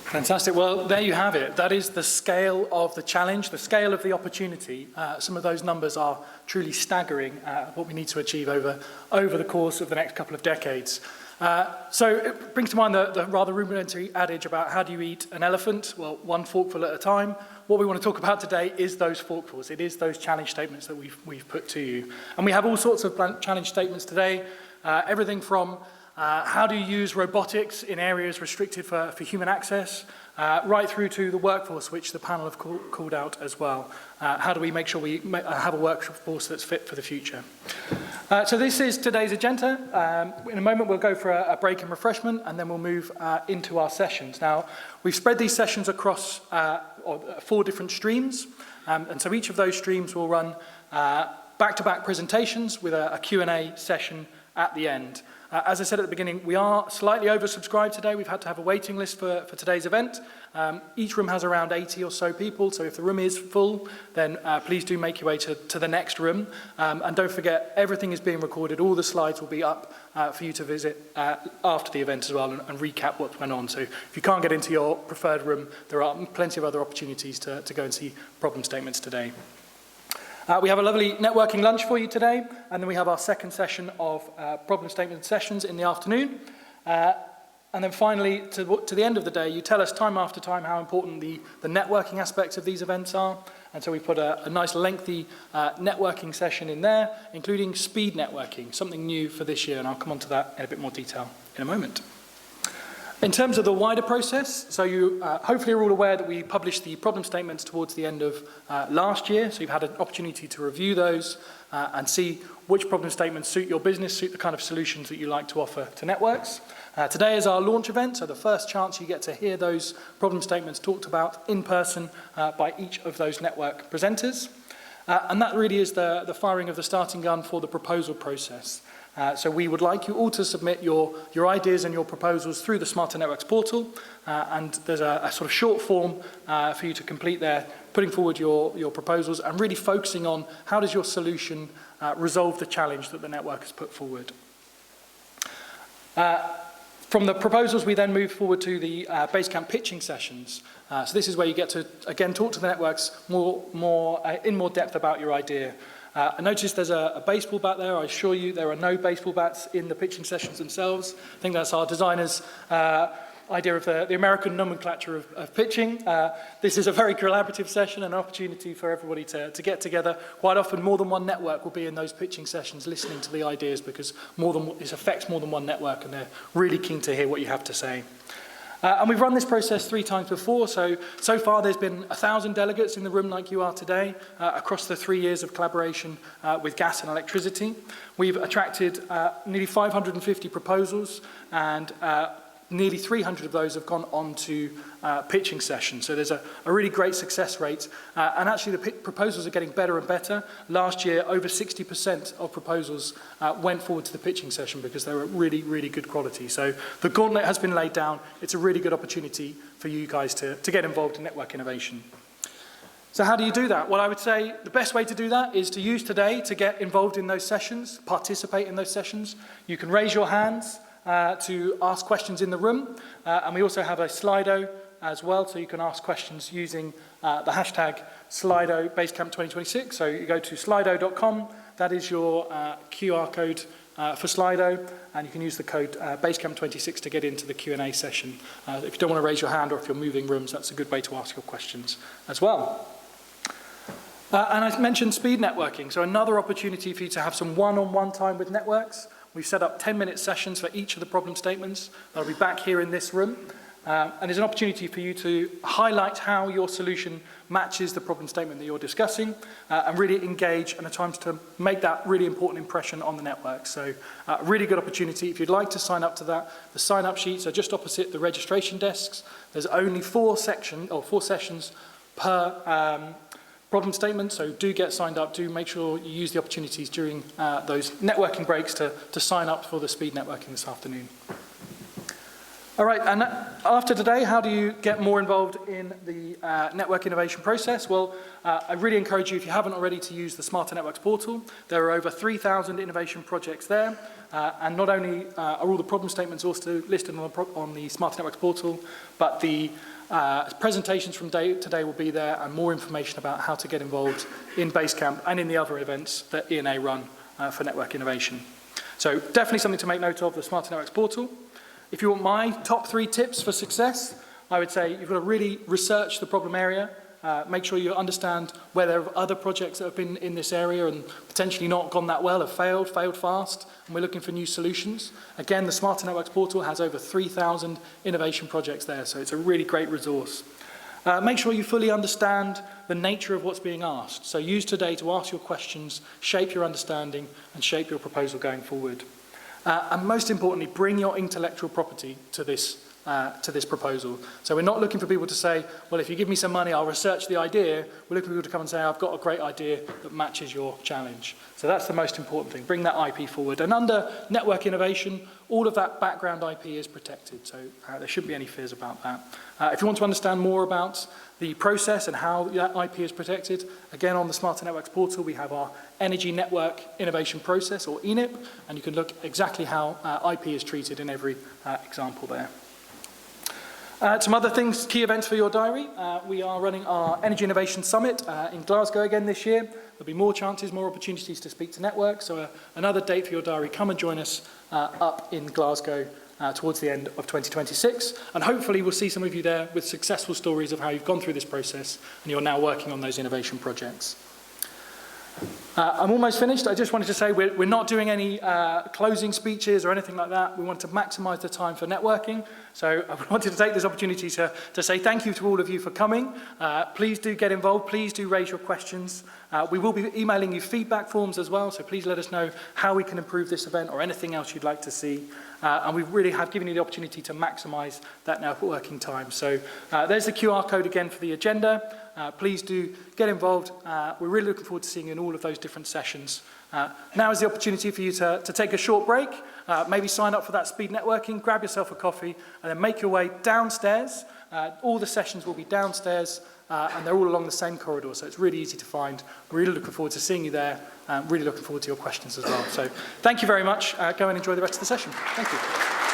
Fantastic. Well, there you have it. That is the scale of the challenge, the scale of the opportunity. Some of those numbers are truly staggering, what we need to achieve over the course of the next couple of decades. So it brings to mind the rather rudimentary adage about how do you eat an elephant? Well, one forkful at a time. What we want to talk about today is those forkfuls. It is those challenge statements that we've put to you. And we have all sorts of challenge statements today, everything from how do you use robotics in areas restricted for human access, right through to the workforce, which the panel have called out as well. How do we make sure we have a workforce that's fit for the future? So this is today's agenda. In a moment, we'll go for a break and refreshment, and then we'll move into our sessions. Now, we've spread these sessions across 4 different streams, and so each of those streams will run back-to-back presentations with a Q&A session at the end. As I said at the beginning, we are slightly oversubscribed today. We've had to have a waiting list for today's event. Each room has around 80 or so people, so if the room is full, then please do make your way to the next room. And don't forget, everything is being recorded. All the slides will be up for you to visit after the event as well and recap what went on. So if you can't get into your preferred room, there are plenty of other opportunities to go and see problem statements today. We have a lovely networking lunch for you today, and then we have our second session of problem statement sessions in the afternoon. And then finally, to the end of the day, you tell us time after time how important the networking aspects of these events are. And so we put a nice lengthy networking session in there, including speed networking, something new for this year, and I'll come on to that in a bit more detail in a moment. In terms of the wider process, so you hopefully are all aware that we published the problem statements towards the end of last year, so you've had an opportunity to review those and see which problem statements suit your business, suit the kind of solutions that you like to offer to networks. Today is our launch event, so the first chance you get to hear those problem statements talked about in person by each of those network presenters. And that really is the firing of the starting gun for the proposal process. So we would like you all to submit your ideas and your proposals through the Smarter Networks portal, and there's a sort of short form for you to complete there, putting forward your proposals and really focusing on how does your solution resolve the challenge that the network has put forward. From the proposals, we then move forward to the Basecamp pitching sessions. So this is where you get to, again, talk to the networks in more depth about your idea. I noticed there's a baseball bat there. I assure you there are no baseball bats in the pitching sessions themselves. I think that's our designer's idea of the American nomenclature of pitching. This is a very collaborative session, an opportunity for everybody to get together. Quite often, more than one network will be in those pitching sessions listening to the ideas because this affects more than one network, and they're really keen to hear what you have to say. And we've run this process 3 times before, so far there's been 1,000 delegates in the room like you are today, across the 3 years of collaboration with gas and electricity. We've attracted nearly 550 proposals, and nearly 300 of those have gone on to pitching sessions. So there's a really great success rate. And actually the proposals are getting better and better. Last year, over 60% of proposals went forward to the pitching session because they were really, really good quality. So the gauntlet has been laid down. It's a really good opportunity for you guys to get involved in network innovation. So how do you do that? Well, I would say the best way to do that is to use today to get involved in those sessions, participate in those sessions. You can raise your hands to ask questions in the room, and we also have a Slido as well, so you can ask questions using the hashtag Slido Basecamp 2026. So you go to slido.com, that is your QR code for Slido, and you can use the code Basecamp 26 to get into the Q&A session. If you don't want to raise your hand or if you're moving rooms, that's a good way to ask your questions as well. And I mentioned speed networking, so another opportunity for you to have some one-on-one time with networks. We've set up 10-minute sessions for each of the problem statements. They'll be back here in this room. And there's an opportunity for you to highlight how your solution matches the problem statement that you're discussing and really engage, and at times to make that really important impression on the network. So a really good opportunity. If you'd like to sign up to that, the sign-up sheets are just opposite the registration desks. There's only 4 sessions per problem statement, so do get signed up. Do make sure you use the opportunities during those networking breaks to sign up for the speed networking this afternoon. All right, and after today, how do you get more involved in the network innovation process? Well, I really encourage you, if you haven't already, to use the Smarter Networks portal. There are over 3,000 innovation projects there, and not only are all the problem statements also listed on the Smarter Networks portal, but the Presentations from today will be there, and more information about how to get involved in Basecamp and in the other events that E&A run for network innovation. So definitely something to make note of, the Smarter Networks portal. If you want my top 3 tips for success, I would say you've got to really research the problem area. Make sure you understand where there are other projects that have been in this area and potentially not gone that well, have failed fast, and we're looking for new solutions. Again, the Smarter Networks portal has over 3,000 innovation projects there, so it's a really great resource. Make sure you fully understand the nature of what's being asked. So use today to ask your questions, shape your understanding, and shape your proposal going forward. And most importantly, bring your intellectual property to this proposal. So we're not looking for people to say, well, if you give me some money, I'll research the idea. We're looking for people to come and say, I've got a great idea that matches your challenge. So that's the most important thing. Bring that IP forward. And under network innovation, all of that background IP is protected. So there shouldn't be any fears about that. If you want to understand more about the process and how that IP is protected, again, on the Smarter Networks portal, we have our Energy Network Innovation Process, or ENIP, and you can look exactly how IP is treated in every example there. Some other things, key events for your diary. We are running our Energy Innovation Summit in Glasgow again this year. There'll be more chances, more opportunities to speak to networks. So another date for your diary. Come and join us up in Glasgow towards the end of 2026. And hopefully we'll see some of you there with successful stories of how you've gone through this process and you're now working on those innovation projects. I'm almost finished. I just wanted to say we're not doing any closing speeches or anything like that. We want to maximize the time for networking. So I wanted to take this opportunity to say thank you to all of you for coming. Please do get involved. Please do raise your questions. We will be emailing you feedback forms as well, so please let us know how we can improve this event or anything else you'd like to see. And we really have given you the opportunity to maximize that networking time. So there's the QR code again for the agenda. Please do get involved. We're really looking forward to seeing you in all of those different sessions. Now is the opportunity for you to take a short break, maybe sign up for that speed networking, grab yourself a coffee, and then make your way downstairs. All the sessions will be downstairs, and they're all along the same corridor, so it's really easy to find. We're really looking forward to seeing you there. Really looking forward to your questions as well. So thank you very much. Go and enjoy the rest of the session. Thank you.